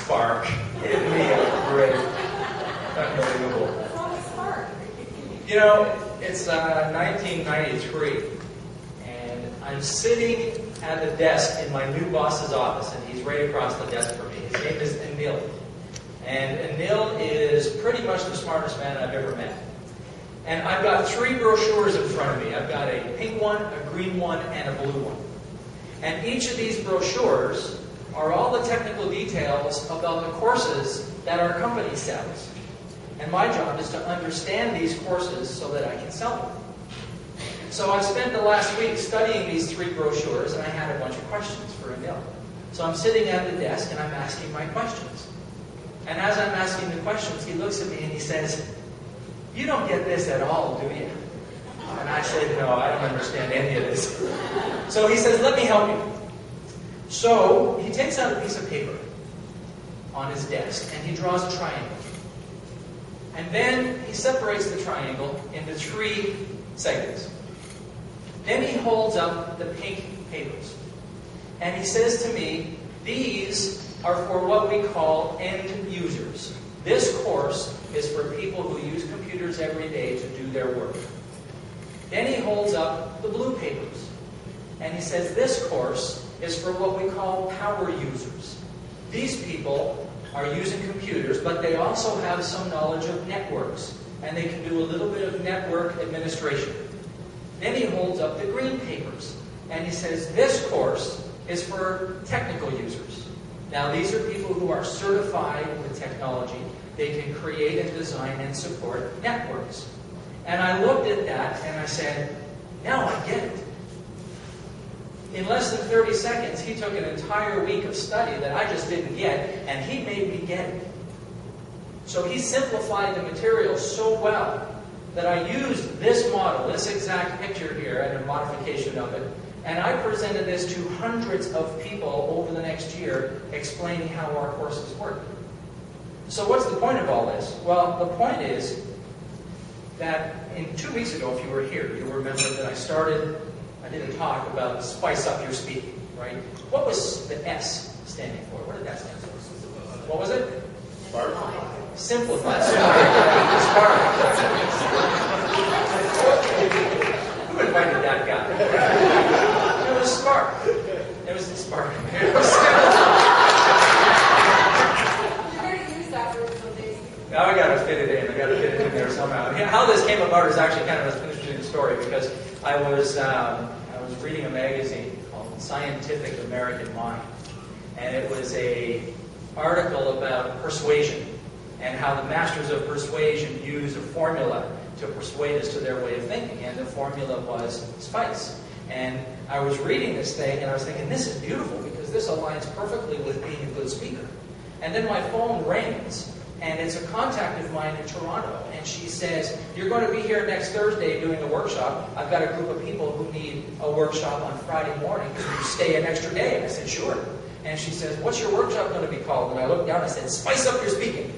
Spark. Isn't he great? Unbelievable. You know, it's 1993, and I'm sitting at the desk in my new boss's office, and he's right across the desk from me. His name is Anil. And Anil is pretty much the smartest man I've ever met. And I've got 3 brochures in front of me. I've got a pink one, a green one, and a blue one. And each of these brochures are all the technical details about the courses that our company sells. And my job is to understand these courses so that I can sell them. So I spent the last week studying these 3 brochures, and I had a bunch of questions for Anil. So I'm sitting at the desk, and I'm asking my questions. And as I'm asking the questions, he looks at me and he says, "You don't get this at all, do you?" And I said, "No, I don't understand any of this." So he says, "Let me help you." So he takes out a piece of paper on his desk, and he draws a triangle. And then he separates the triangle into 3 segments. Then he holds up the pink papers. And he says to me, "These are for what we call end users. This course is for people who use computers every day to do their work." Then he holds up the blue papers. And he says, "This course is for what we call power users. These people are using computers, but they also have some knowledge of networks, and they can do a little bit of network administration." Then he holds up the green papers, and he says, "This course is for technical users. Now, these are people who are certified with technology. They can create and design and support networks." And I looked at that, and I said, "Now I get it." In less than 30 seconds, he took an entire week of study that I just didn't get, and he made me get it. So he simplified the material so well that I used this model, this exact picture here, and a modification of it, and I presented this to hundreds of people over the next year, explaining how our courses work. So what's the point of all this? Well, the point is that 2 weeks ago, if you were here, you'll remember that I did a talk about spice up your speaking, right? What was the S standing for? What did that stand for? What was it? Spark. Simplify. Spark. Who invited that guy? It was Spark. It was the Spark. It was Now I got to fit it in. I got to fit it in there somehow. How this came about is actually kind of an interesting story, because I was reading a magazine called Scientific American Mind, and it was a article about persuasion and how the masters of persuasion use a formula to persuade us to their way of thinking, and the formula was spice. And I was reading this thing, and I was thinking, this is beautiful, because this aligns perfectly with being a good speaker. And then my phone rings, and it's a contact of mine in Toronto, and she says, "You're going to be here next Thursday doing a workshop. I've got a group of people who need a workshop on Friday morning. Can you stay an extra day?" And I said, "Sure." And she says, "What's your workshop going to be called?" And I looked down and I said, "Spice Up Your Speaking."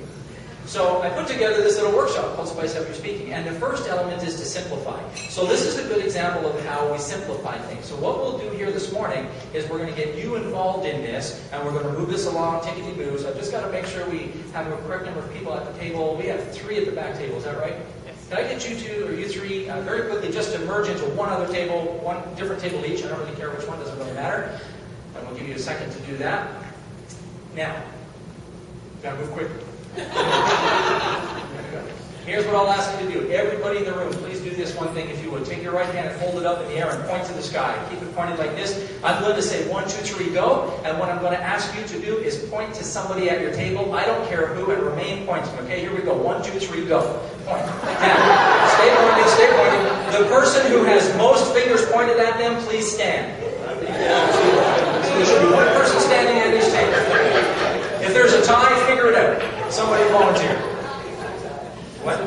So I put together this little workshop called Spice Up Your Speaking, and the first element is to simplify. So this is a good example of how we simplify things. So what we'll do here this morning is we're going to get you involved in this, and we're going to move this along tickety-boo. So I've just got to make sure we have a correct number of people at the table. We have 3 at the back table, is that right? Yes. Can I get you 2 or you 3 very quickly just to merge into one other table, one different table each? I don't really care which one, doesn't really matter. And we'll give you a second to do that. Now, got to move quickly. Here's what I'll ask you to do. Everybody in the room, please do this one thing if you would. Take your right hand and hold it up in the air and point to the sky. Keep it pointed like this. I'm going to say 1, 2, 3, go. And what I'm going to ask you to do is point to somebody at your table. I don't care who, and remain pointing. Okay, here we go. 1, 2, 3, go. Point. Now, stay pointing, stay pointing. The person who has most fingers pointed at them, please stand. So there should be one person standing at each table. If there's a tie, figure it out. Somebody volunteer. What?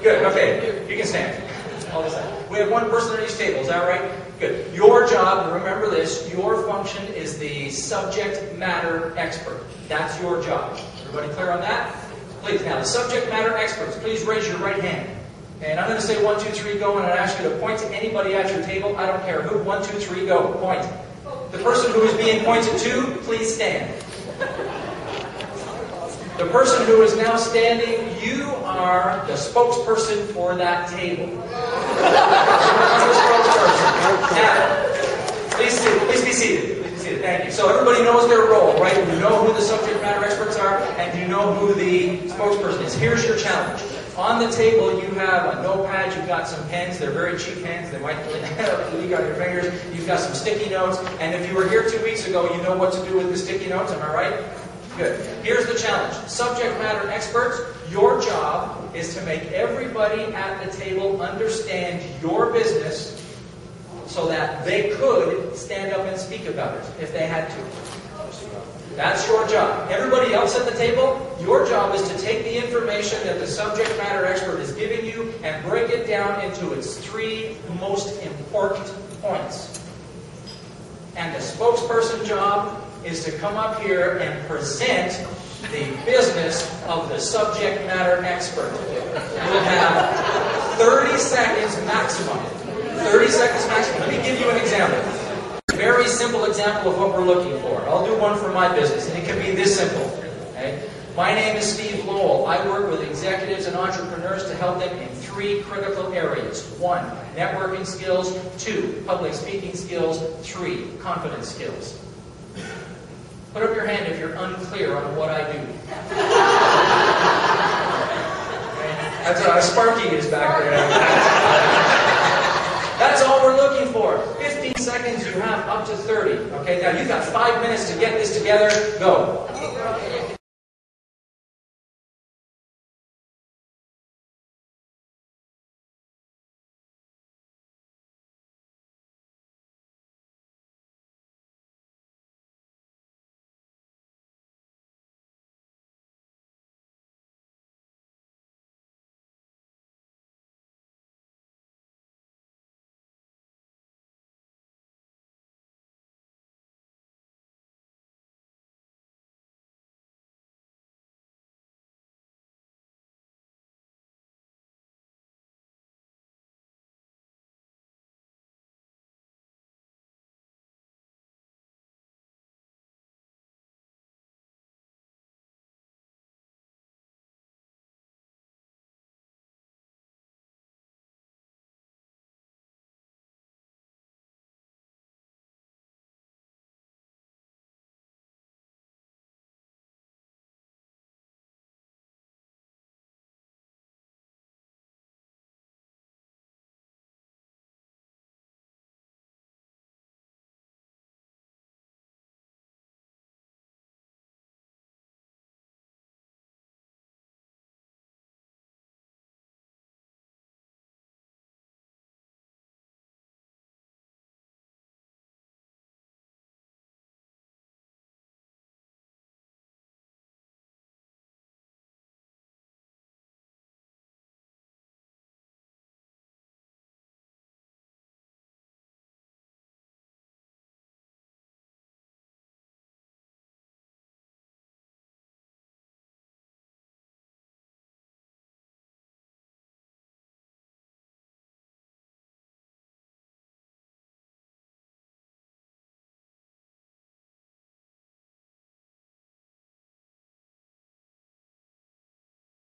Good, okay. You can stand. All this time. We have one person at each table, is that right? Good. Your job, remember this, your function is the subject matter expert. That's your job. Everybody clear on that? Please, now, the subject matter experts, please raise your right hand. And I'm going to say 1, 2, 3, go, and I ask you to point to anybody at your table. I don't care who. 1, 2, 3, go. Point. The person who is being pointed to, please stand. The person who is now standing, you are the spokesperson for that table. Now, please be seated. Thank you. So everybody knows their role, right? You know who the subject matter experts are, and you know who the spokesperson is. Here's your challenge. On the table, you have a notepad, you've got some pens, they're very cheap pens, they might leak out your fingers, you've got some sticky notes, and if you were here 2 weeks ago, you know what to do with the sticky notes, am I right? Good. Here's the challenge. Subject matter experts, your job is to make everybody at the table understand your business so that they could stand up and speak about it if they had to. That's your job. Everybody else at the table, your job is to take the information that the subject matter expert is giving you and break it down into its 3 most important points. And the spokesperson job is to come up here and present the business of the subject matter expert. You'll have 30 seconds maximum. 30 seconds maximum. Let me give you an example. Very simple example of what we're looking for. I'll do one for my business, and it can be this simple. Okay? My name is Steve Lowell. I work with executives and entrepreneurs to help them in 3 critical areas. 1, networking skills. 2, public speaking skills. 3, confidence skills. Put up your hand if you're unclear on what I do. Okay? That's Sparky is back there. That's all we're looking for. 15 seconds, you have up to 30. Okay, now you've got 5 minutes to get this together. Go.